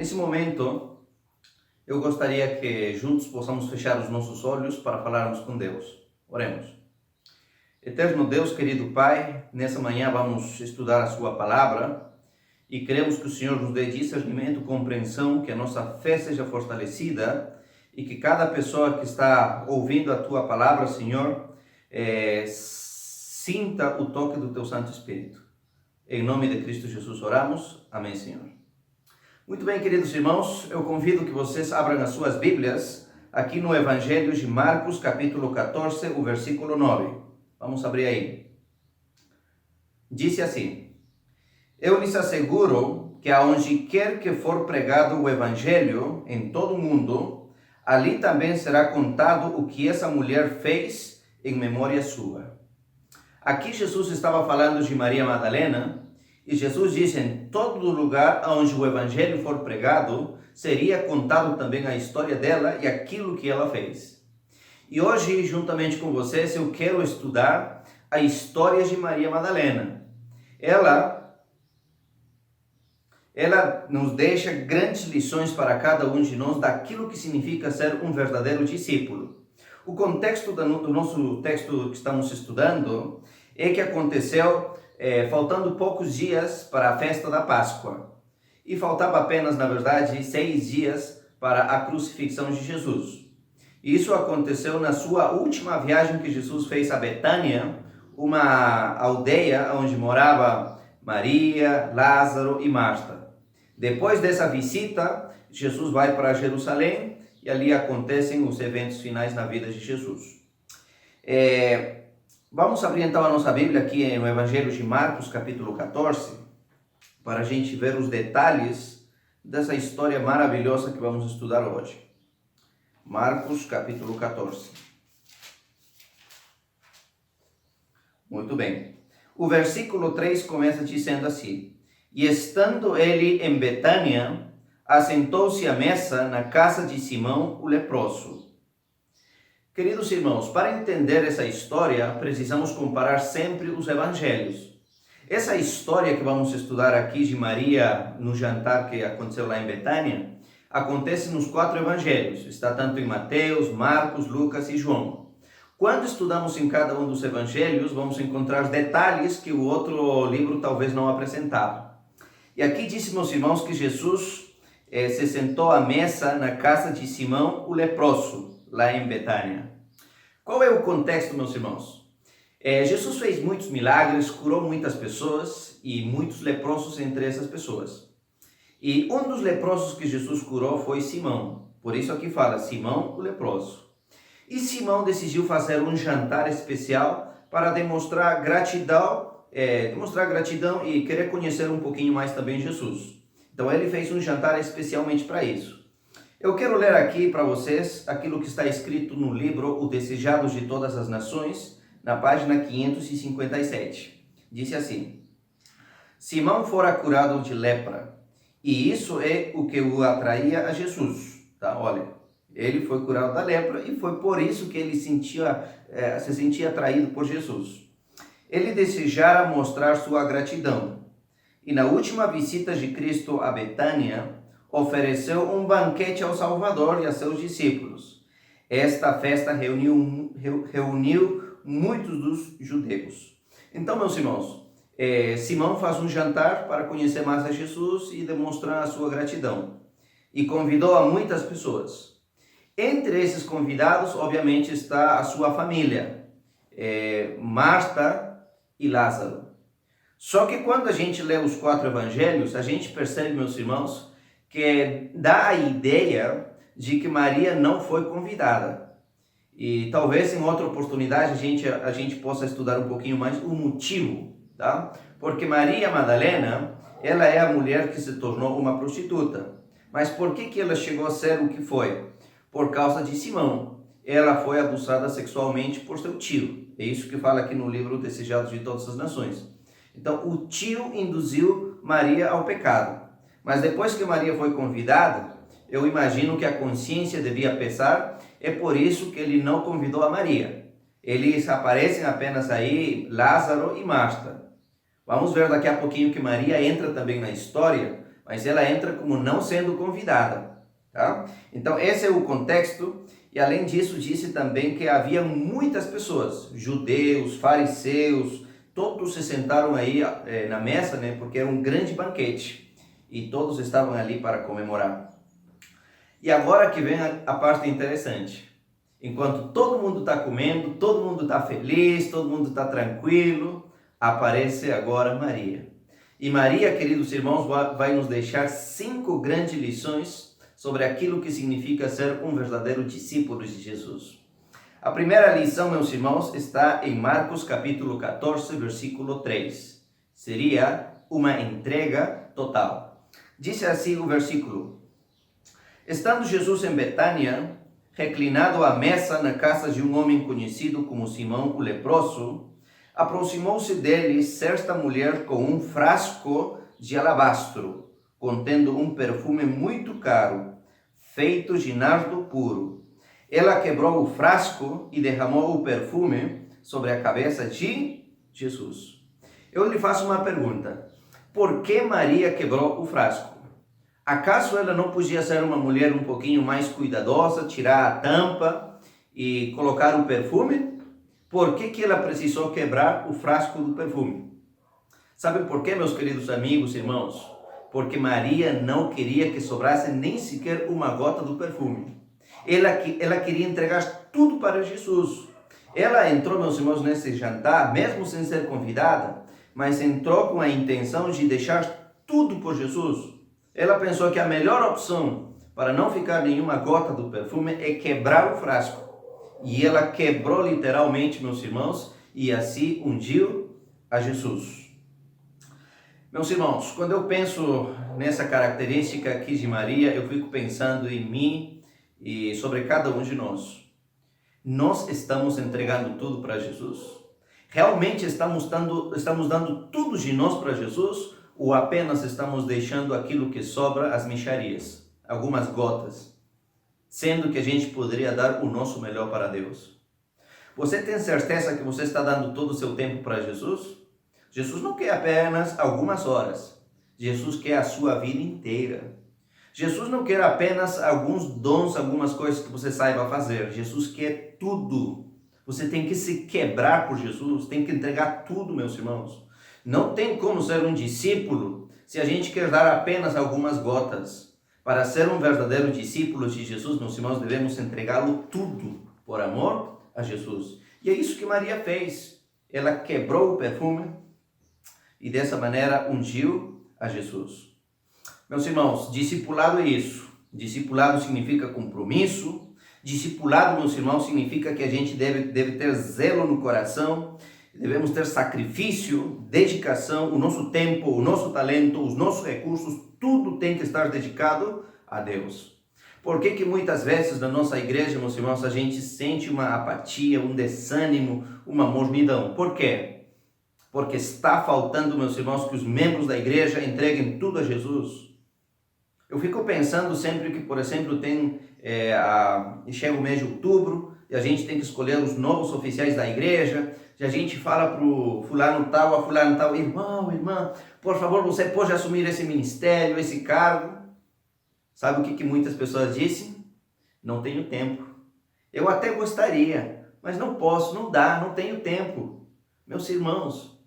Nesse momento, eu gostaria que juntos possamos fechar os nossos olhos para falarmos com Deus. Oremos. Eterno Deus, querido Pai, nessa manhã vamos estudar a Sua Palavra e queremos que o Senhor nos dê discernimento, compreensão, que a nossa fé seja fortalecida e que cada pessoa que está ouvindo a Tua Palavra, Senhor, sinta o toque do Teu Santo Espírito. Em nome de Cristo Jesus oramos. Amém, Senhor. Muito bem, queridos irmãos, eu convido que vocês abram as suas Bíblias aqui no Evangelho de Marcos, capítulo 14, o versículo 9. Vamos abrir aí. Disse assim: Eu lhes asseguro que aonde quer que for pregado o Evangelho em todo o mundo, ali também será contado o que essa mulher fez em memória sua. Aqui Jesus estava falando de Maria Madalena, e Jesus disse: em todo lugar onde o Evangelho for pregado, seria contado também a história dela e aquilo que ela fez. E hoje, juntamente com vocês, eu quero estudar a história de Maria Madalena. Ela nos deixa grandes lições para cada um de nós daquilo que significa ser um verdadeiro discípulo. O contexto do nosso texto que estamos estudando é que aconteceu faltando poucos dias para a festa da Páscoa. E faltava apenas, na verdade, 6 dias para a crucifixão de Jesus. E isso aconteceu na sua última viagem que Jesus fez a Betânia, uma aldeia onde morava Maria, Lázaro e Marta. Depois dessa visita, Jesus vai para Jerusalém e ali acontecem os eventos finais na vida de Jesus. Vamos abrir então a nossa Bíblia aqui no Evangelho de Marcos, capítulo 14, para a gente ver os detalhes dessa história maravilhosa que vamos estudar hoje. Marcos, capítulo 14. Muito bem. O versículo 3 começa dizendo assim: E estando ele em Betânia, assentou-se à mesa na casa de Simão, o leproso. Queridos irmãos, para entender essa história, precisamos comparar sempre os evangelhos. Essa história que vamos estudar aqui de Maria no jantar que aconteceu lá em Betânia, acontece nos 4 evangelhos. Está tanto em Mateus, Marcos, Lucas e João. Quando estudamos em cada um dos evangelhos, vamos encontrar detalhes que o outro livro talvez não apresentava. E aqui diz, meus irmãos, que Jesus se sentou à mesa na casa de Simão, o leproso, lá em Betânia. Qual é o contexto, meus irmãos? Jesus fez muitos milagres, curou muitas pessoas e muitos leprosos entre essas pessoas. E um dos leprosos que Jesus curou foi Simão. Por isso aqui fala Simão, o leproso. E Simão decidiu fazer um jantar especial para demonstrar gratidão e querer conhecer um pouquinho mais também Jesus. Então ele fez um jantar especialmente para isso. Eu quero ler aqui para vocês aquilo que está escrito no livro O Desejados de Todas as Nações, na página 557. Diz assim: Simão fora curado de lepra, e isso é o que o atraía a Jesus. Tá? Olha, ele foi curado da lepra e foi por isso que ele se sentia atraído por Jesus. Ele desejara mostrar sua gratidão. E na última visita de Cristo a Betânia, ofereceu um banquete ao Salvador e a seus discípulos. Esta festa reuniu muitos dos judeus. Então, meus irmãos, Simão faz um jantar para conhecer mais a Jesus e demonstrar a sua gratidão. E convidou a muitas pessoas. Entre esses convidados, obviamente, está a sua família, Marta e Lázaro. Só que quando a gente lê os 4 evangelhos, a gente percebe, meus irmãos, que dá a ideia de que Maria não foi convidada. E talvez em outra oportunidade a gente possa estudar um pouquinho mais o motivo, tá? Porque Maria Madalena, ela é a mulher que se tornou uma prostituta. Mas por que ela chegou a ser o que foi? Por causa de Simão. Ela foi abusada sexualmente por seu tio. É isso que fala aqui no livro Desejados de Todas as Nações. Então, o tio induziu Maria ao pecado. Mas depois que Maria foi convidada, eu imagino que a consciência devia pesar. É por isso que ele não convidou a Maria. Eles aparecem apenas aí, Lázaro e Marta. Vamos ver daqui a pouquinho que Maria entra também na história, mas ela entra como não sendo convidada. Tá? Então esse é o contexto, e além disso disse também que havia muitas pessoas, judeus, fariseus, todos se sentaram aí na mesa, né, porque era um grande banquete, e todos estavam ali para comemorar. E agora que vem a parte interessante. Enquanto todo mundo está comendo, todo mundo está feliz, todo mundo está tranquilo, aparece agora Maria. E Maria, queridos irmãos, vai nos deixar 5 grandes lições sobre aquilo que significa ser um verdadeiro discípulo de Jesus. A primeira lição, meus irmãos, está em Marcos capítulo 14, versículo 3. Seria uma entrega total. Diz assim o versículo: Estando Jesus em Betânia, reclinado à mesa na casa de um homem conhecido como Simão o leproso, aproximou-se dele certa mulher com um frasco de alabastro, contendo um perfume muito caro, feito de nardo puro. Ela quebrou o frasco e derramou o perfume sobre a cabeça de Jesus. Eu lhe faço uma pergunta: por que Maria quebrou o frasco? Acaso ela não podia ser uma mulher um pouquinho mais cuidadosa, tirar a tampa e colocar o perfume? Por que ela precisou quebrar o frasco do perfume? Sabe por quê, meus queridos amigos e irmãos? Porque Maria não queria que sobrasse nem sequer uma gota do perfume. Ela queria entregar tudo para Jesus. Ela entrou, meus irmãos, nesse jantar, mesmo sem ser convidada, mas entrou com a intenção de deixar tudo por Jesus. Ela pensou que a melhor opção para não ficar nenhuma gota do perfume é quebrar o frasco. E ela quebrou literalmente, meus irmãos, e assim ungiu a Jesus. Meus irmãos, quando eu penso nessa característica aqui de Maria, eu fico pensando em mim e sobre cada um de nós. Nós estamos entregando tudo para Jesus? Realmente estamos dando tudo de nós para Jesus? Ou apenas estamos deixando aquilo que sobra, as mixarias, algumas gotas, sendo que a gente poderia dar o nosso melhor para Deus? Você tem certeza que você está dando todo o seu tempo para Jesus? Jesus não quer apenas algumas horas, Jesus quer a sua vida inteira. Jesus não quer apenas alguns dons, algumas coisas que você saiba fazer, Jesus quer tudo. Você tem que se quebrar por Jesus, tem que entregar tudo, meus irmãos. Não tem como ser um discípulo se a gente quer dar apenas algumas gotas. Para ser um verdadeiro discípulo de Jesus, meus irmãos, devemos entregá-lo tudo por amor a Jesus. E é isso que Maria fez. Ela quebrou o perfume e dessa maneira ungiu a Jesus. Meus irmãos, discipulado é isso. Discipulado significa compromisso. Discipulado, meus irmãos, significa que a gente deve ter zelo no coração. Devemos ter sacrifício, dedicação, o nosso tempo, o nosso talento, os nossos recursos, tudo tem que estar dedicado a Deus. Por que muitas vezes na nossa igreja, meus irmãos, a gente sente uma apatia, um desânimo, uma mornidão? Por quê? Porque está faltando, meus irmãos, que os membros da igreja entreguem tudo a Jesus. Eu fico pensando sempre que, por exemplo, chega o mês de outubro e a gente tem que escolher os novos oficiais da igreja. E a gente fala para o fulano tal, a fulano tal: irmão, irmã, por favor, você pode assumir esse ministério, esse cargo. Sabe o que muitas pessoas dizem? Não tenho tempo. Eu até gostaria, mas não posso, não dá, não tenho tempo. Meus irmãos,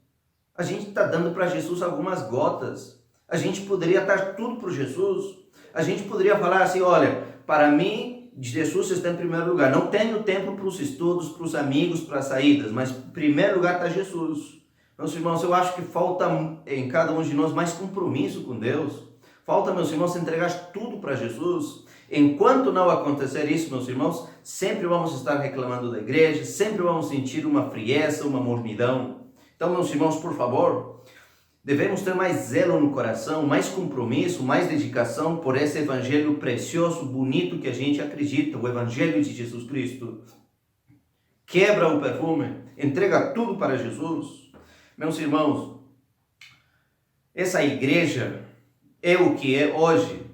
a gente está dando para Jesus algumas gotas. A gente poderia dar tudo para Jesus. A gente poderia falar assim: olha, para mim, Jesus está em primeiro lugar. Não tenho tempo para os estudos, para os amigos, para as saídas, mas em primeiro lugar está Jesus. Meus irmãos, eu acho que falta em cada um de nós mais compromisso com Deus. Falta, meus irmãos, entregar tudo para Jesus. Enquanto não acontecer isso, meus irmãos, sempre vamos estar reclamando da igreja, sempre vamos sentir uma frieza, uma mornidão. Então, meus irmãos, por favor, devemos ter mais zelo no coração, mais compromisso, mais dedicação por esse evangelho precioso, bonito que a gente acredita, o evangelho de Jesus Cristo. Quebra o perfume, entrega tudo para Jesus. Meus irmãos, essa igreja é o que é hoje,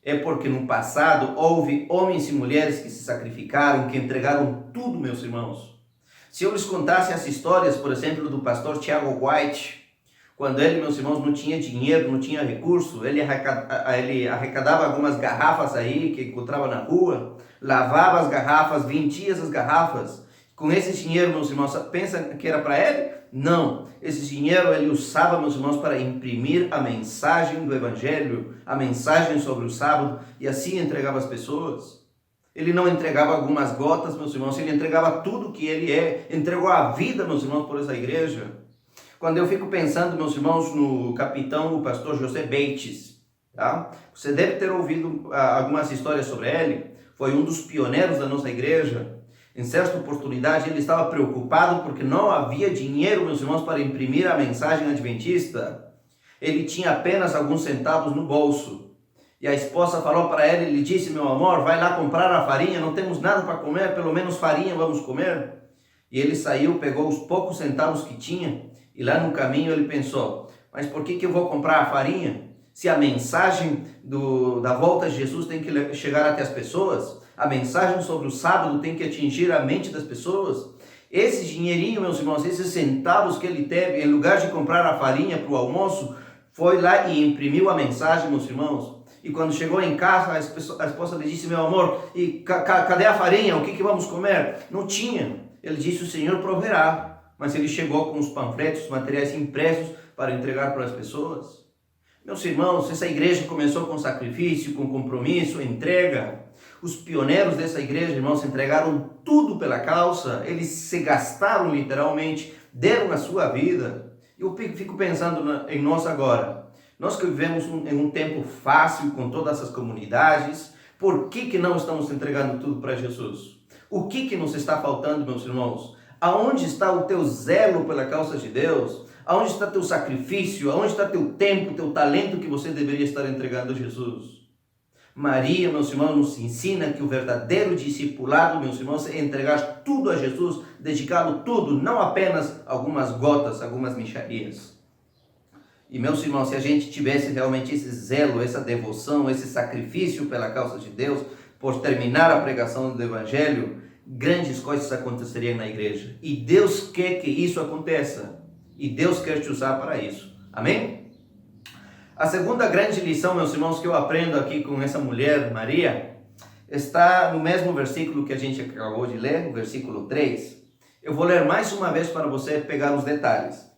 é porque no passado houve homens e mulheres que se sacrificaram, que entregaram tudo, meus irmãos. Se eu lhes contasse as histórias, por exemplo, do pastor Tiago White, Quando ele, meus irmãos, não tinha dinheiro, não tinha recurso, ele arrecadava algumas garrafas aí que encontrava na rua, lavava as garrafas, vendia essas garrafas. Com esse dinheiro, meus irmãos, pensa que era para ele? Não. Esse dinheiro ele usava, meus irmãos, para imprimir a mensagem do Evangelho, a mensagem sobre o sábado, e assim entregava às pessoas. Ele não entregava algumas gotas, meus irmãos, ele entregava tudo que ele é, entregou a vida, meus irmãos, por essa igreja. Quando eu fico pensando, meus irmãos, no capitão, o pastor José Bates, tá? Você deve ter ouvido algumas histórias sobre ele, foi um dos pioneiros da nossa igreja. Em certa oportunidade, ele estava preocupado porque não havia dinheiro, meus irmãos, para imprimir a mensagem adventista. Ele tinha apenas alguns centavos no bolso. E a esposa falou para ele, ele disse, meu amor, vai lá comprar a farinha, não temos nada para comer, pelo menos farinha vamos comer. E ele saiu, pegou os poucos centavos que tinha, e lá no caminho ele pensou, mas por que eu vou comprar a farinha? Se a mensagem da volta de Jesus tem que chegar até as pessoas, a mensagem sobre o sábado tem que atingir a mente das pessoas. Esse dinheirinho, meus irmãos, esses centavos que ele teve, em lugar de comprar a farinha para o almoço, foi lá e imprimiu a mensagem, meus irmãos. E quando chegou em casa, a esposa lhe disse, meu amor, e cadê a farinha? O que vamos comer? Não tinha. Ele disse, o Senhor proverá. Mas ele chegou com os panfletos, os materiais impressos para entregar para as pessoas. Meus irmãos, essa igreja começou com sacrifício, com compromisso, entrega. Os pioneiros dessa igreja, irmãos, entregaram tudo pela causa. Eles se gastaram literalmente, deram a sua vida. Eu fico pensando em nós agora. Nós que vivemos em um tempo fácil com todas essas comunidades, por que não estamos entregando tudo para Jesus? O que nos está faltando, meus irmãos? Aonde está o teu zelo pela causa de Deus? Aonde está teu sacrifício? Aonde está teu tempo, teu talento que você deveria estar entregando a Jesus? Maria, meus irmãos, nos ensina que o verdadeiro discipulado, meus irmãos, é entregar tudo a Jesus, dedicá-lo tudo, não apenas algumas gotas, algumas mixarias. E, meus irmãos, se a gente tivesse realmente esse zelo, essa devoção, esse sacrifício pela causa de Deus, por terminar a pregação do Evangelho, grandes coisas aconteceriam na igreja. E Deus quer que isso aconteça. E Deus quer te usar para isso. Amém? A segunda grande lição, meus irmãos, que eu aprendo aqui com essa mulher, Maria, está no mesmo versículo que a gente acabou de ler, o versículo 3. Eu vou ler mais uma vez para você pegar os detalhes.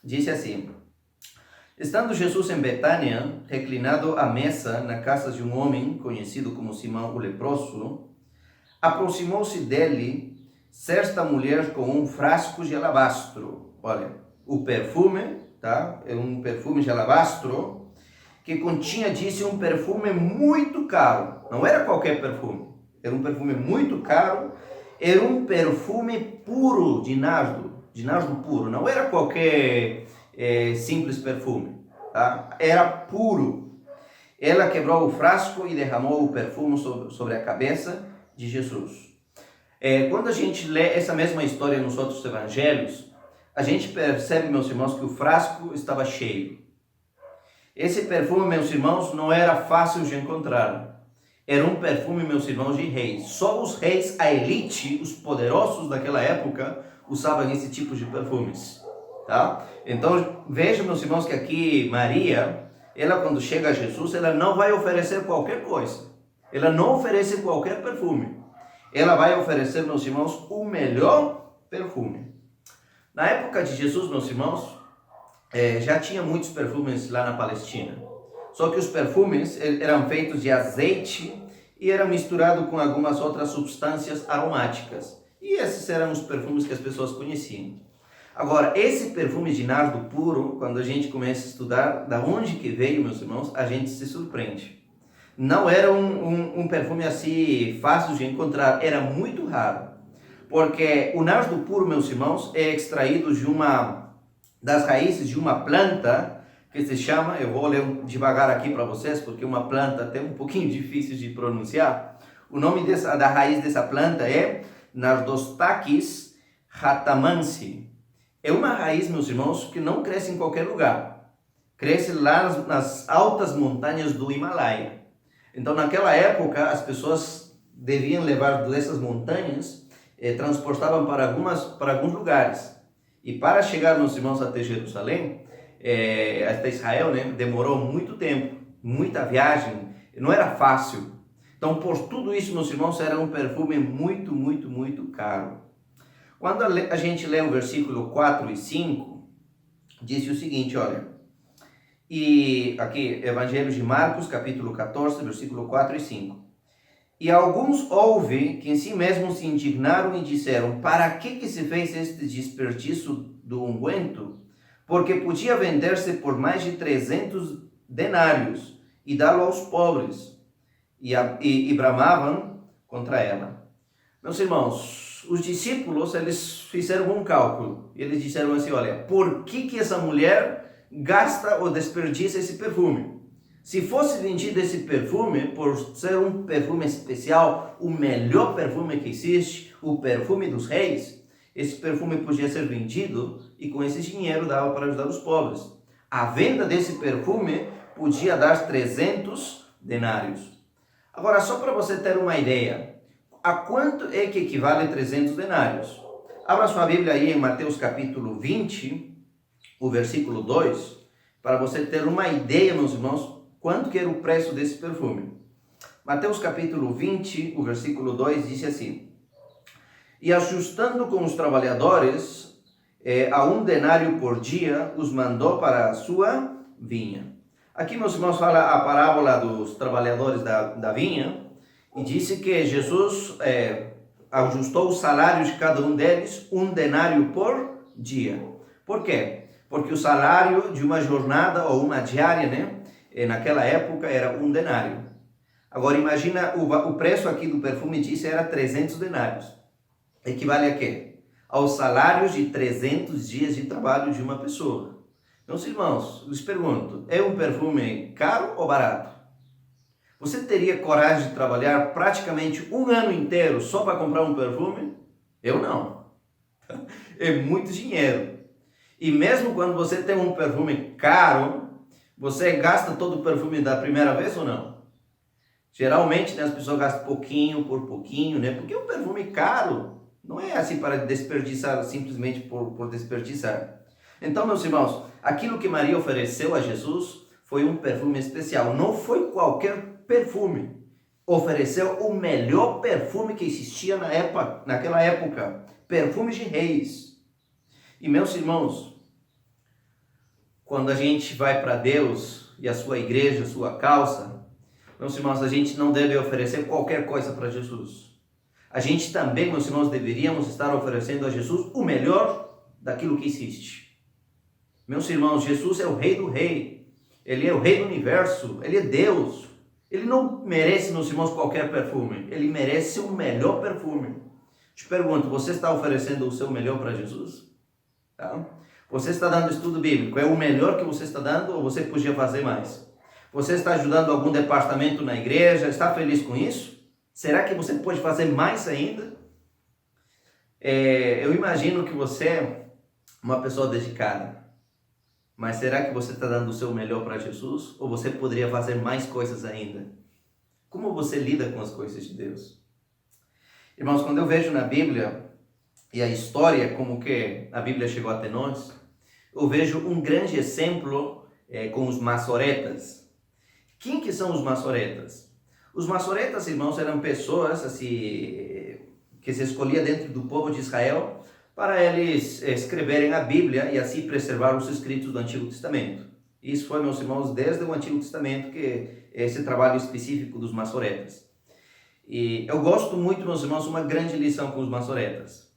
Disse assim: estando Jesus em Betânia, reclinado à mesa na casa de um homem conhecido como Simão o leproso, aproximou-se dele certa mulher com um frasco de alabastro. Olha, o perfume, tá? É um perfume de alabastro que continha, disse, um perfume muito caro. Não era qualquer perfume, era um perfume muito caro, era um perfume puro de nardo puro, não era qualquer simples perfume, tá? Era puro. Ela quebrou o frasco e derramou o perfume sobre a cabeça de Jesus. Quando a gente lê essa mesma história nos outros evangelhos, a gente percebe, meus irmãos, que o frasco estava cheio. Esse perfume, meus irmãos, não era fácil de encontrar. Era um perfume, meus irmãos, de reis. Só os reis, a elite, os poderosos daquela época, usavam esse tipo de perfumes, tá? Então, veja, meus irmãos, que aqui Maria, ela quando chega a Jesus, ela não vai oferecer qualquer coisa. Ela não oferece qualquer perfume. Ela vai oferecer, meus irmãos, o melhor perfume. Na época de Jesus, meus irmãos, já tinha muitos perfumes lá na Palestina. Só que os perfumes eram feitos de azeite e eram misturados com algumas outras substâncias aromáticas. E esses eram os perfumes que as pessoas conheciam. Agora, esse perfume de nardo puro, quando a gente começa a estudar da onde que veio, meus irmãos, a gente se surpreende. Não era um perfume assim fácil de encontrar, era muito raro. Porque o nardo puro, meus irmãos, é extraído das raízes de uma planta que se chama, eu vou ler devagar aqui para vocês, porque é uma planta até um pouquinho difícil de pronunciar. O nome da raiz dessa planta é Nardostachys ratamansi. É uma raiz, meus irmãos, que não cresce em qualquer lugar. Cresce lá nas altas montanhas do Himalaia. Então, naquela época, as pessoas deviam levar dessas montanhas, transportavam para alguns lugares. E para chegar, meus irmãos, até Jerusalém, até Israel, né, demorou muito tempo, muita viagem, não era fácil. Então, por tudo isso, meus irmãos, era um perfume muito, muito, muito caro. Quando a gente lê o versículo 4 e 5, diz o seguinte, olha, e aqui, Evangelho de Marcos, capítulo 14, versículo 4 e 5. E alguns houve que em si mesmos se indignaram e disseram, para que se fez este desperdício do unguento? Porque podia vender-se por mais de 300 denários e dá-lo aos pobres. E bramavam contra ela. Meus irmãos, os discípulos, eles fizeram um cálculo. Eles disseram assim, olha, por que essa mulher gasta ou desperdiça esse perfume? Se fosse vendido esse perfume, por ser um perfume especial, o melhor perfume que existe, o perfume dos reis, esse perfume podia ser vendido e com esse dinheiro dava para ajudar os pobres. A venda desse perfume podia dar 300 denários. Agora, só para você ter uma ideia, a quanto é que equivale 300 denários? Abra sua Bíblia aí em Mateus capítulo 20, o versículo 2, para você ter uma ideia, meus irmãos, quanto que era o preço desse perfume. Mateus capítulo 20, o versículo 2, diz assim, e ajustando com os trabalhadores, a 1 denário por dia, os mandou para a sua vinha. Aqui, meus irmãos, fala a parábola dos trabalhadores da vinha, e disse que Jesus ajustou o salário de cada um deles, 1 denário por dia. Por quê? Porque o salário de uma jornada ou uma diária, né, naquela época era 1 denário. Agora imagina, o preço aqui do perfume disse era 300 denários. Equivale a quê? Aos salários de 300 dias de trabalho de uma pessoa. Meus irmãos, lhes pergunto, é um perfume caro ou barato? Você teria coragem de trabalhar praticamente um ano inteiro só para comprar um perfume? Eu não. É muito dinheiro. E mesmo quando você tem um perfume caro, você gasta todo o perfume da primeira vez ou não? Geralmente, né, as pessoas gastam pouquinho por pouquinho, né? Porque um perfume caro não é assim para desperdiçar simplesmente por desperdiçar. Então, meus irmãos, aquilo que Maria ofereceu a Jesus foi um perfume especial. Não foi qualquer perfume. Ofereceu o melhor perfume que existia naquela época. Perfume de reis. E, meus irmãos, quando a gente vai para Deus e a sua igreja, a sua causa, meus irmãos, a gente não deve oferecer qualquer coisa para Jesus. A gente também, meus irmãos, deveríamos estar oferecendo a Jesus o melhor daquilo que existe. Meus irmãos, Jesus é o Rei do Rei. Ele é o Rei do Universo. Ele é Deus. Ele não merece, meus irmãos, qualquer perfume. Ele merece o melhor perfume. Te pergunto, você está oferecendo o seu melhor para Jesus? Tá? Você está dando estudo bíblico, é o melhor que você está dando ou você podia fazer mais? Você está ajudando algum departamento na igreja, está feliz com isso? Será que você pode fazer mais ainda? Eu imagino que você é uma pessoa dedicada, mas será que você está dando o seu melhor para Jesus ou você poderia fazer mais coisas ainda? Como você lida com as coisas de Deus? Irmãos, quando eu vejo na Bíblia e a história, como que a Bíblia chegou até nós, eu vejo um grande exemplo com os maçoretas. Quem que são os maçoretas? Os maçoretas, irmãos, eram pessoas assim, que se escolhia dentro do povo de Israel para eles escreverem a Bíblia e assim preservar os escritos do Antigo Testamento. Isso foi, meus irmãos, desde o Antigo Testamento que esse trabalho específico dos maçoretas. E eu gosto muito, meus irmãos, uma grande lição com os maçoretas.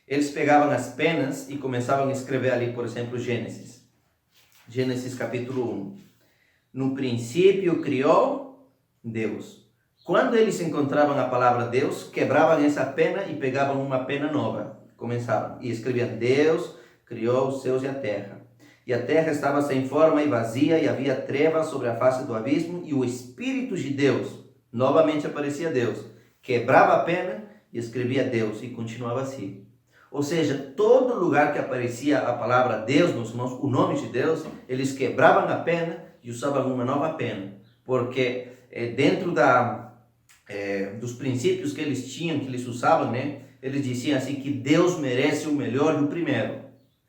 Eles pegavam as penas e começavam a escrever ali, por exemplo, Gênesis. Gênesis capítulo 1. No princípio criou Deus. Quando eles encontravam a palavra Deus, quebravam essa pena e pegavam uma pena nova. Começavam e escreviam: Deus criou os céus e a terra. E a terra estava sem forma e vazia, e havia trevas sobre a face do abismo, e o Espírito de Deus, novamente aparecia Deus, quebrava a pena e escrevia Deus, e continuava assim. Ou seja, todo lugar que aparecia a palavra Deus, meus irmãos, o nome de Deus, eles quebravam a pena e usavam uma nova pena. Porque dentro dos princípios que eles tinham, que eles usavam, né, eles diziam assim que Deus merece o melhor e o primeiro.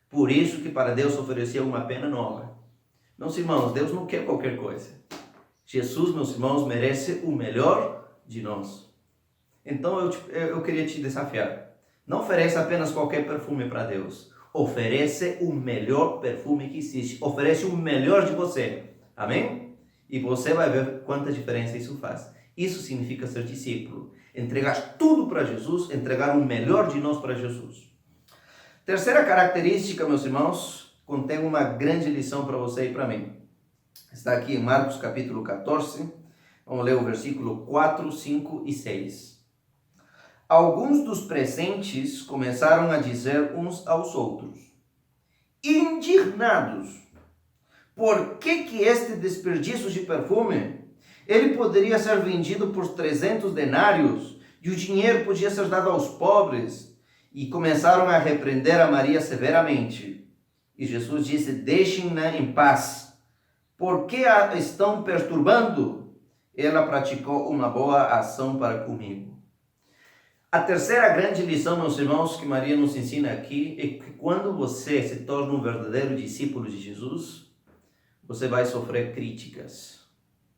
Por isso que para Deus oferecia uma pena nova. Meus irmãos, Deus não quer qualquer coisa. Jesus, meus irmãos, merece o melhor de nós. Então eu queria te desafiar. Não ofereça apenas qualquer perfume para Deus. Oferece o melhor perfume que existe. Oferece o melhor de você. Amém? E você vai ver quanta diferença isso faz. Isso significa ser discípulo. Entregar tudo para Jesus, entregar o melhor de nós para Jesus. Terceira característica, meus irmãos, contém uma grande lição para você e para mim. Está aqui em Marcos capítulo 14. Vamos ler o versículo 4, 5 e 6. Alguns dos presentes começaram a dizer uns aos outros, indignados, por que este desperdício de perfume? Ele poderia ser vendido por 300 denários e o dinheiro podia ser dado aos pobres. E começaram a repreender a Maria severamente. E Jesus disse, deixem-na em paz. Por que a estão perturbando? Ela praticou uma boa ação para comigo. A terceira grande lição, meus irmãos, que Maria nos ensina aqui, é que quando você se torna um verdadeiro discípulo de Jesus, você vai sofrer críticas.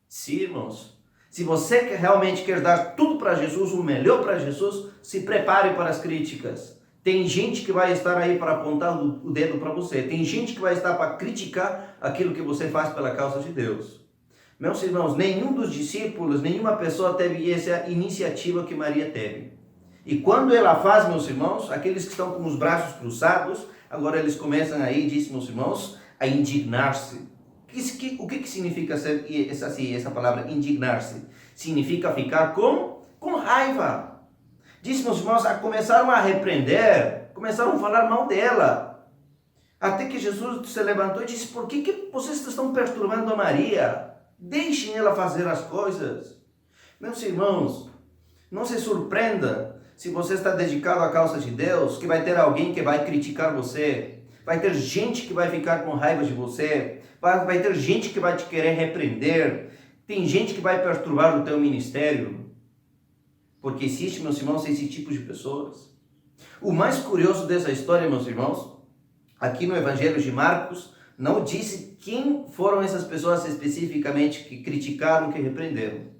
Sim, irmãos. Se você realmente quer dar tudo para Jesus, o melhor para Jesus, se prepare para as críticas. Tem gente que vai estar aí para apontar o dedo para você. Tem gente que vai estar para criticar aquilo que você faz pela causa de Deus. Meus irmãos, nenhum dos discípulos, nenhuma pessoa teve essa iniciativa que Maria teve. E quando ela faz, meus irmãos, aqueles que estão com os braços cruzados, agora eles começam aí, disse meus irmãos, a indignar-se. O que significa essa palavra indignar-se? Significa ficar com raiva. Diz, meus irmãos, começaram a repreender, começaram a falar mal dela. Até que Jesus se levantou e disse, por que vocês estão perturbando a Maria? Deixem ela fazer as coisas. Meus irmãos, não se surpreenda se você está dedicado à causa de Deus, que vai ter alguém que vai criticar você. Vai ter gente que vai ficar com raiva de você. Vai ter gente que vai te querer repreender. Tem gente que vai perturbar o teu ministério. Porque existe, meus irmãos, esse tipo de pessoas. O mais curioso dessa história, meus irmãos, aqui no Evangelho de Marcos, não disse quem foram essas pessoas especificamente que criticaram, que repreenderam.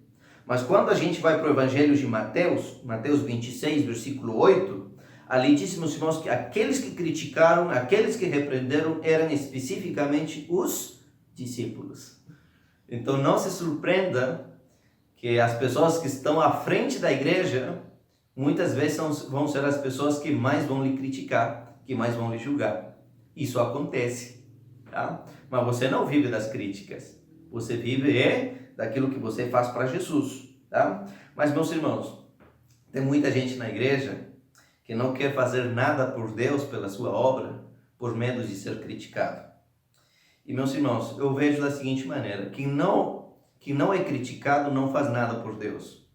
Mas quando a gente vai para o Evangelho de Mateus, Mateus 26, versículo 8, ali diz, meus irmãos, que aqueles que criticaram, aqueles que repreenderam, eram especificamente os discípulos. Então não se surpreenda que as pessoas que estão à frente da igreja, muitas vezes vão ser as pessoas que mais vão lhe criticar, que mais vão lhe julgar. Isso acontece, tá? Mas você não vive das críticas. Você vive daquilo que você faz para Jesus, tá? Mas, meus irmãos, tem muita gente na igreja que não quer fazer nada por Deus, pela sua obra, por medo de ser criticado. E, meus irmãos, eu vejo da seguinte maneira, quem não é criticado não faz nada por Deus.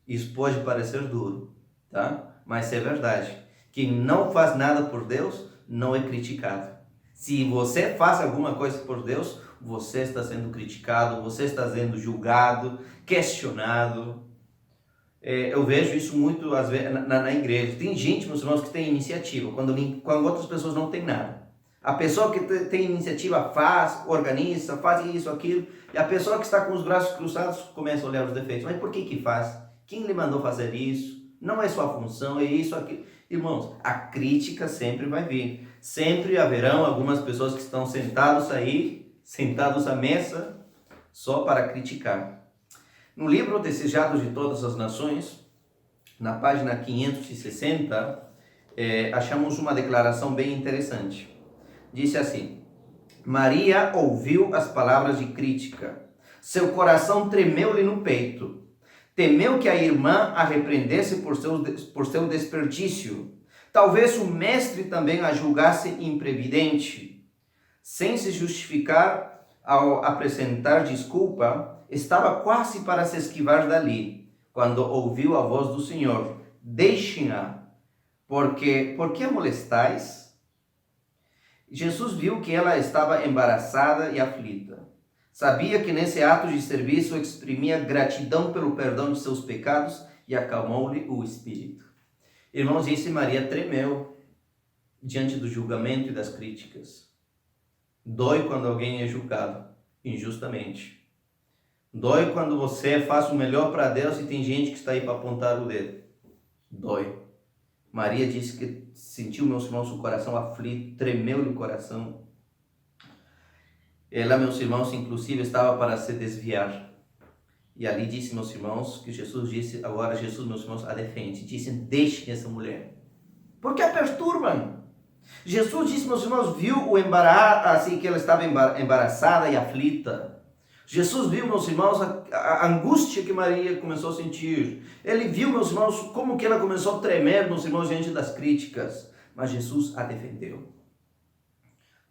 Isso pode parecer duro, tá? Mas é verdade. Quem não faz nada por Deus não é criticado. Se você faz alguma coisa por Deus, você está sendo criticado, você está sendo julgado, questionado. Eu vejo isso muito às vezes na igreja. Tem gente, meus irmãos, que tem iniciativa, quando outras pessoas não têm nada. A pessoa que tem iniciativa faz, organiza, faz isso, aquilo, e a pessoa que está com os braços cruzados começa a olhar os defeitos. Mas por que faz? Quem lhe mandou fazer isso? Não é sua função, é isso, aquilo. Irmãos, a crítica sempre vai vir. Sempre haverão algumas pessoas que estão sentados à mesa, só para criticar. No livro Desejados de Todas as Nações, na página 560, achamos uma declaração bem interessante. Disse assim, Maria ouviu as palavras de crítica. Seu coração tremeu-lhe no peito. Temeu que a irmã a repreendesse por seu desperdício. Talvez o mestre também a julgasse imprevidente. Sem se justificar ao apresentar desculpa, estava quase para se esquivar dali, quando ouviu a voz do Senhor. Deixem-a, por que a molestais? Jesus viu que ela estava embaraçada e aflita. Sabia que nesse ato de serviço exprimia gratidão pelo perdão de seus pecados e acalmou-lhe o espírito. Irmãos, disse Maria tremeu diante do julgamento e das críticas. Dói quando alguém é julgado injustamente. Dói quando você faz o melhor para Deus e tem gente que está aí para apontar o dedo. Dói. Maria disse que sentiu, meus irmãos, o coração aflito, tremeu-lhe o coração. Ela, meus irmãos, inclusive estava para se desviar. E ali disse, meus irmãos, que Jesus disse, agora Jesus, meus irmãos, a defende. Disse, deixem essa mulher. Porque a perturbam. Jesus disse, meus irmãos, viu o embaraço, assim que ela estava embaraçada e aflita. Jesus viu, meus irmãos, a angústia que Maria começou a sentir. Ele viu, meus irmãos, como que ela começou a tremer, meus irmãos, diante das críticas. Mas Jesus a defendeu.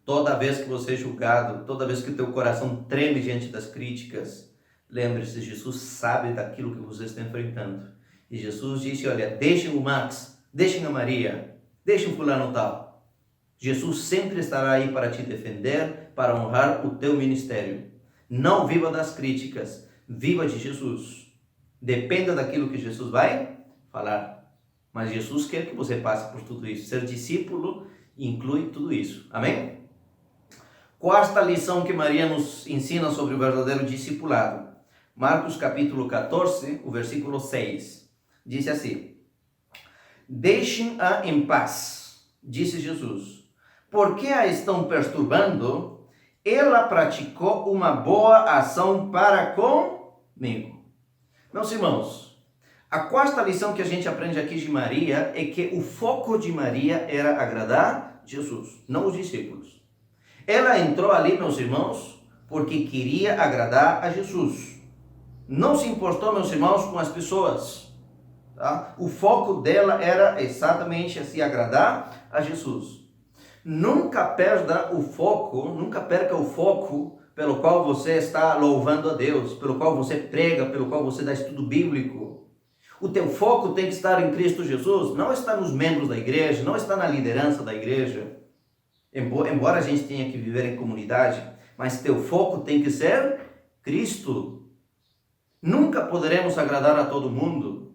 Toda vez que você é julgado, toda vez que teu coração treme diante das críticas, lembre-se, Jesus sabe daquilo que você está enfrentando. E Jesus disse, olha, deixem o Max, deixem a Maria, deixem o fulano tal. Jesus sempre estará aí para te defender, para honrar o teu ministério. Não viva das críticas, viva de Jesus. Dependa daquilo que Jesus vai falar. Mas Jesus quer que você passe por tudo isso. Ser discípulo inclui tudo isso. Amém? Quarta lição que Maria nos ensina sobre o verdadeiro discipulado. Marcos capítulo 14, o versículo 6. Diz assim: deixem-a em paz, disse Jesus. Por que a estão perturbando? Ela praticou uma boa ação para comigo. Meus irmãos, a quarta lição que a gente aprende aqui de Maria é que o foco de Maria era agradar Jesus, não os discípulos. Ela entrou ali, meus irmãos, porque queria agradar a Jesus. Não se importou, meus irmãos, com as pessoas. Tá? O foco dela era exatamente assim, agradar a Jesus. Nunca perca o foco pelo qual você está louvando a Deus, pelo qual você prega, pelo qual você dá estudo bíblico. O teu foco tem que estar em Cristo Jesus, não está nos membros da igreja, não está na liderança da igreja. Embora a gente tenha que viver em comunidade, mas teu foco tem que ser Cristo. Nunca poderemos agradar a todo mundo,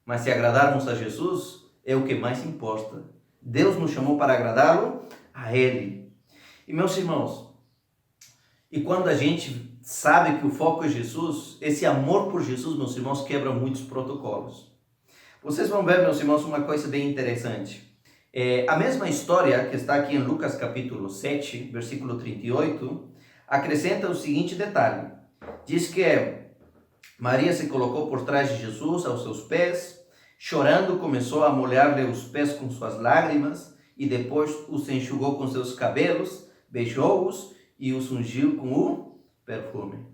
mas se agradarmos a Jesus, é o que mais importa. Deus nos chamou para agradá-lo a Ele. E meus irmãos, e quando a gente sabe que o foco é Jesus, esse amor por Jesus, meus irmãos, quebra muitos protocolos. Vocês vão ver, meus irmãos, uma coisa bem interessante. A mesma história que está aqui em Lucas capítulo 7, versículo 38, acrescenta o seguinte detalhe. Diz que Maria se colocou por trás de Jesus, aos seus pés, chorando, começou a molhar-lhe os pés com suas lágrimas e depois os enxugou com seus cabelos, beijou-os e os ungiu com o perfume.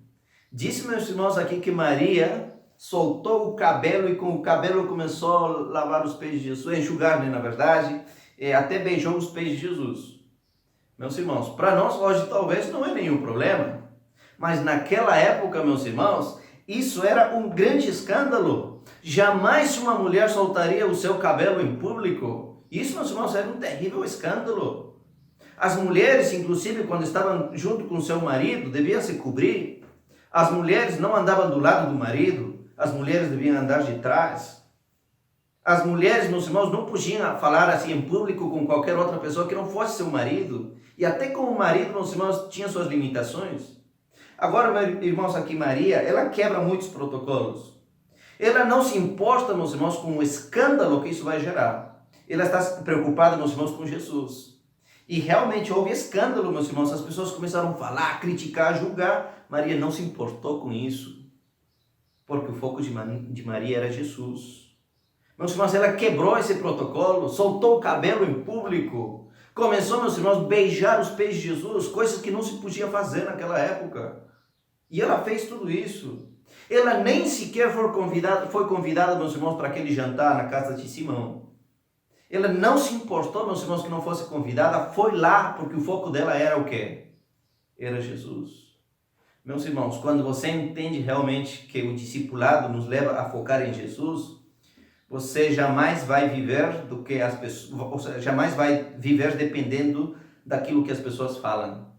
Disse, meus irmãos, aqui que Maria soltou o cabelo e com o cabelo começou a lavar os pés de Jesus, enxugar-lhe, na verdade, até beijou os pés de Jesus. Meus irmãos, para nós hoje talvez não é nenhum problema, mas naquela época, meus irmãos, isso era um grande escândalo. Jamais uma mulher soltaria o seu cabelo em público. Isso, meus irmãos, era um terrível escândalo. As mulheres, inclusive, quando estavam junto com seu marido, deviam se cobrir. As mulheres não andavam do lado do marido, as mulheres deviam andar de trás. As mulheres, meus irmãos, não podiam falar assim em público com qualquer outra pessoa que não fosse seu marido. E até com o marido, meus irmãos, tinha suas limitações. Agora, meus irmãos, aqui Maria, ela quebra muitos protocolos. Ela não se importa, meus irmãos, com o escândalo que isso vai gerar. Ela está preocupada, meus irmãos, com Jesus. E realmente houve escândalo, meus irmãos. As pessoas começaram a falar, criticar, julgar. Maria não se importou com isso. Porque o foco de Maria era Jesus. Meus irmãos, ela quebrou esse protocolo, soltou o cabelo em público. Começou, meus irmãos, a beijar os pés de Jesus, coisas que não se podia fazer naquela época. E ela fez tudo isso. Ela nem sequer foi convidada, meus irmãos, para aquele jantar na casa de Simão. Ela não se importou, meus irmãos, que não fosse convidada, foi lá, porque o foco dela era o quê? Era Jesus. Meus irmãos, quando você entende realmente que o discipulado nos leva a focar em Jesus, você jamais vai viver do que as pessoas, ou seja, jamais vai viver dependendo daquilo que as pessoas falam.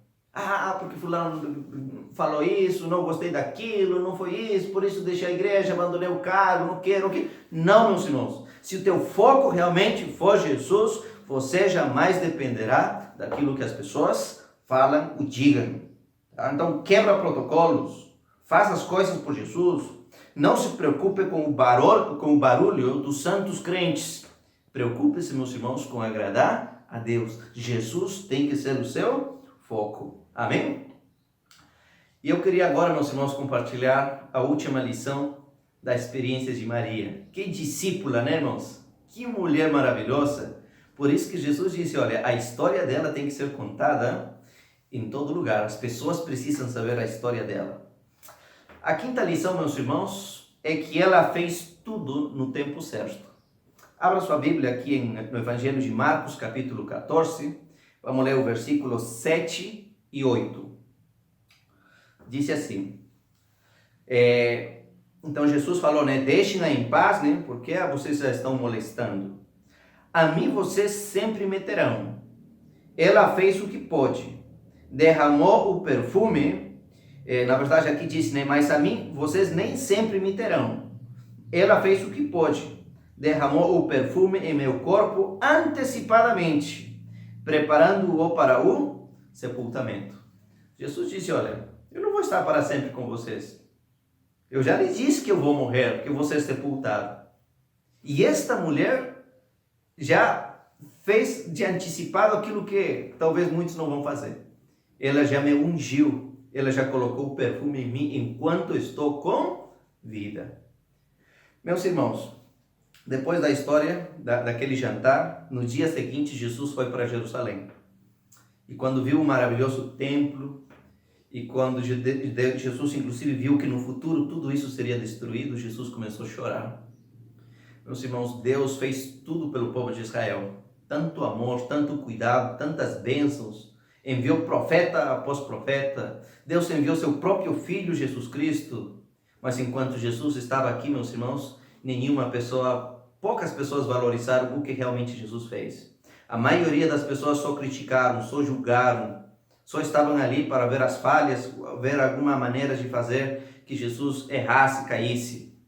Porque fulano falou isso, não gostei daquilo, não foi isso, por isso deixei a igreja, abandonei o cargo, não quero. Não, meus irmãos. Se o teu foco realmente for Jesus, você jamais dependerá daquilo que as pessoas falam, o digam. Tá? Então, quebra protocolos, faça as coisas por Jesus. Não se preocupe com o barulho dos santos crentes. Preocupe-se, meus irmãos, com agradar a Deus. Jesus tem que ser o seu foco. Amém? E eu queria agora, meus irmãos, compartilhar a última lição da experiência de Maria. Que discípula, né, irmãos? Que mulher maravilhosa. Por isso que Jesus disse, olha, a história dela tem que ser contada em todo lugar. As pessoas precisam saber a história dela. A quinta lição, meus irmãos, é que ela fez tudo no tempo certo. Abra sua Bíblia aqui no Evangelho de Marcos, capítulo 14. Vamos ler o versículo 7 e 8. Disse assim, então Jesus falou, né, deixem-na em paz, né, porque vocês já estão molestando. A mim vocês sempre me terão. Ela fez o que pôde, derramou o perfume, na verdade aqui diz, né, mas a mim vocês nem sempre me terão. Ela fez o que pôde, derramou o perfume em meu corpo antecipadamente, preparando-o para o sepultamento. Jesus disse, olha, eu não vou estar para sempre com vocês. Eu já lhes disse que eu vou morrer, que eu vou ser sepultado. E esta mulher já fez de antecipado aquilo que talvez muitos não vão fazer. Ela já me ungiu, ela já colocou o perfume em mim enquanto estou com vida. Meus irmãos, depois da história daquele jantar, no dia seguinte Jesus foi para Jerusalém. E quando viu o maravilhoso templo, e quando Jesus inclusive viu que no futuro tudo isso seria destruído, Jesus começou a chorar. Meus irmãos, Deus fez tudo pelo povo de Israel. Tanto amor, tanto cuidado, tantas bênçãos. Enviou profeta após profeta. Deus enviou seu próprio Filho, Jesus Cristo. Mas enquanto Jesus estava aqui, meus irmãos, poucas pessoas valorizaram o que realmente Jesus fez. A maioria das pessoas só criticaram, só julgaram, só estavam ali para ver as falhas, ver alguma maneira de fazer que Jesus errasse, caísse.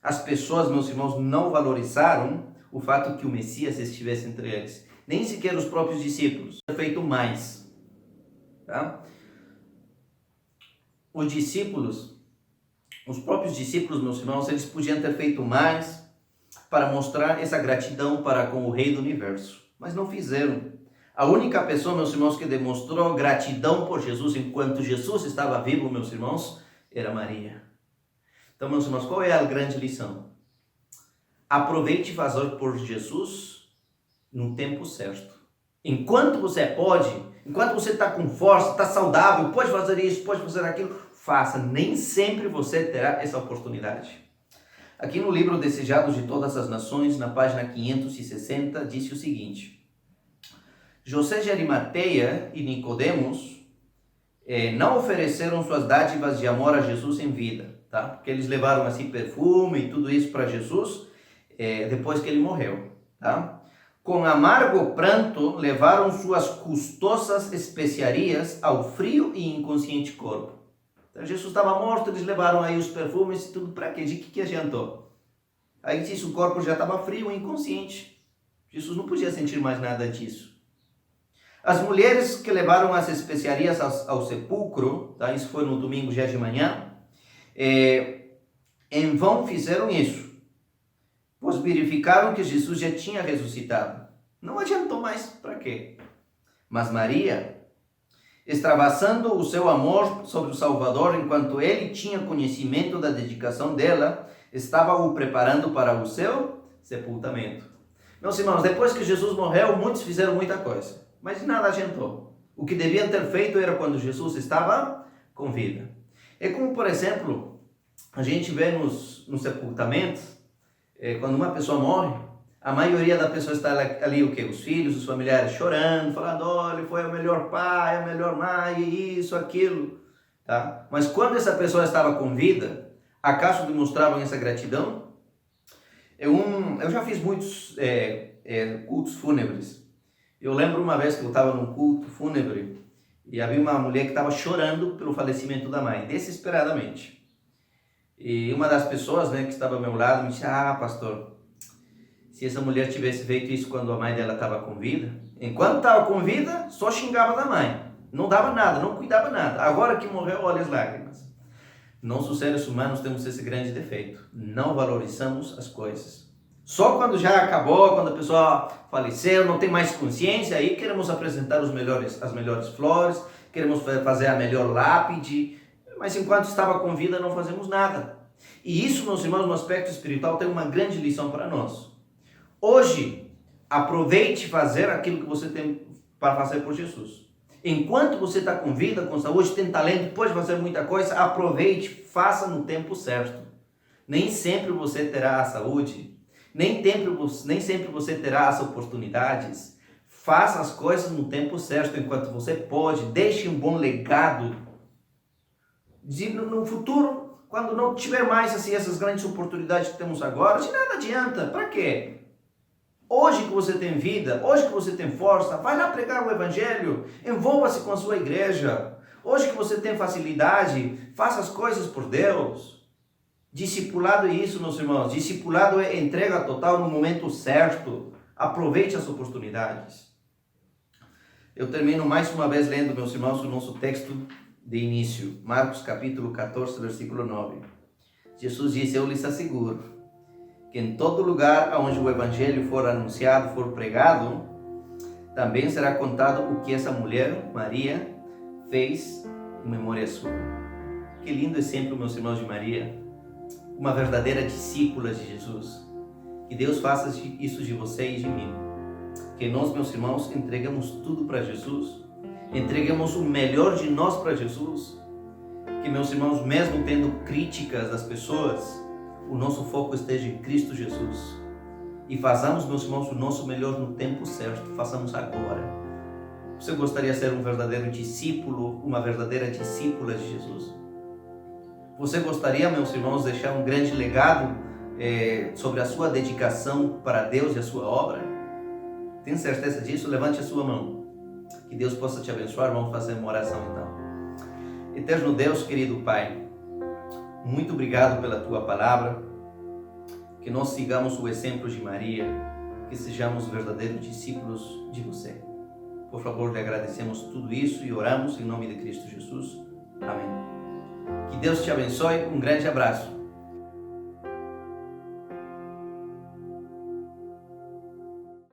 As pessoas, meus irmãos, não valorizaram o fato que o Messias estivesse entre eles. Nem sequer os próprios discípulos. Feito mais. Tá? Os próprios discípulos, meus irmãos, eles podiam ter feito mais para mostrar essa gratidão para com o Rei do Universo. Mas não fizeram. A única pessoa, meus irmãos, que demonstrou gratidão por Jesus enquanto Jesus estava vivo, meus irmãos, era Maria. Então, meus irmãos, qual é a grande lição? Aproveite fazer por Jesus no tempo certo. Enquanto você pode, enquanto você está com força, está saudável, pode fazer isso, pode fazer aquilo, faça. Nem sempre você terá essa oportunidade. Aqui no livro Desejados de Todas as Nações, na página 560, disse o seguinte: José de Arimateia e Nicodemos não ofereceram suas dádivas de amor a Jesus em vida, tá? Porque eles levaram assim perfume e tudo isso para Jesus depois que ele morreu, tá? Com amargo pranto levaram suas custosas especiarias ao frio e inconsciente corpo. Então, Jesus estava morto, eles levaram aí os perfumes e tudo para quê? De que adiantou? Aí disse, o corpo já estava frio e inconsciente. Jesus não podia sentir mais nada disso. As mulheres que levaram as especiarias ao sepulcro, tá? Isso foi no domingo já de manhã, em vão fizeram isso, pois verificaram que Jesus já tinha ressuscitado. Não adiantou mais, para quê? Mas Maria, extravasando o seu amor sobre o Salvador, enquanto ele tinha conhecimento da dedicação dela, estava o preparando para o seu sepultamento. Meus irmãos, depois que Jesus morreu, muitos fizeram muita coisa, mas nada adiantou. O que deviam ter feito era quando Jesus estava com vida. É como, por exemplo, a gente vê nos sepultamentos, quando uma pessoa morre, a maioria da pessoa está ali, o quê? Os filhos, os familiares chorando, falando, olha, foi o melhor pai, a melhor mãe, isso, aquilo. Tá? Mas quando essa pessoa estava com vida, acaso demonstravam essa gratidão? Eu já fiz muitos cultos fúnebres. Eu lembro uma vez que eu estava num culto fúnebre e havia uma mulher que estava chorando pelo falecimento da mãe, desesperadamente. E uma das pessoas, né, que estava ao meu lado me disse, pastor, se essa mulher tivesse feito isso quando a mãe dela estava com vida, enquanto estava com vida, só xingava da mãe. Não dava nada, não cuidava nada. Agora que morreu, olha as lágrimas. Nós, os seres humanos, temos esse grande defeito. Não valorizamos as coisas. Só quando já acabou, quando a pessoa faleceu, não tem mais consciência, aí queremos apresentar as melhores flores, queremos fazer a melhor lápide, mas enquanto estava com vida não fazemos nada. E isso, meus irmãos, no aspecto espiritual tem uma grande lição para nós. Hoje, aproveite fazer aquilo que você tem para fazer por Jesus. Enquanto você está com vida, com saúde, tem talento, pode fazer muita coisa, aproveite, faça no tempo certo. Nem sempre você terá a saúde, nem sempre você terá as oportunidades. Faça as coisas no tempo certo, enquanto você pode. Deixe um bom legado. No futuro, quando não tiver mais assim, essas grandes oportunidades que temos agora, de nada adianta. Para quê? Hoje que você tem vida, hoje que você tem força, vai lá pregar o Evangelho, envolva-se com a sua igreja. Hoje que você tem facilidade, faça as coisas por Deus. Discipulado é isso, meus irmãos. Discipulado é entrega total no momento certo. Aproveite as oportunidades. Eu termino mais uma vez lendo, meus irmãos, o nosso texto de início. Marcos capítulo 14, versículo 9. Jesus disse, eu lhes asseguro que em todo lugar onde o Evangelho for anunciado, for pregado, também será contado o que essa mulher, Maria, fez em memória sua. Que lindo exemplo, meus irmãos, de Maria, uma verdadeira discípula de Jesus. Que Deus faça isso de você e de mim. Que nós, meus irmãos, entregamos tudo para Jesus, entregamos o melhor de nós para Jesus. Que, meus irmãos, mesmo tendo críticas das pessoas, o nosso foco esteja em Cristo Jesus. E façamos, meus irmãos, o nosso melhor no tempo certo. Façamos agora. Você gostaria de ser um verdadeiro discípulo, uma verdadeira discípula de Jesus? Você gostaria, meus irmãos, de deixar um grande legado sobre a sua dedicação para Deus e a sua obra? Tem certeza disso? Levante a sua mão. Que Deus possa te abençoar. Vamos fazer uma oração então. Eterno Deus, querido Pai, muito obrigado pela Tua palavra, que nós sigamos o exemplo de Maria, que sejamos verdadeiros discípulos de Você. Por favor, lhe agradecemos tudo isso e oramos em nome de Cristo Jesus. Amém. Que Deus te abençoe, um grande abraço.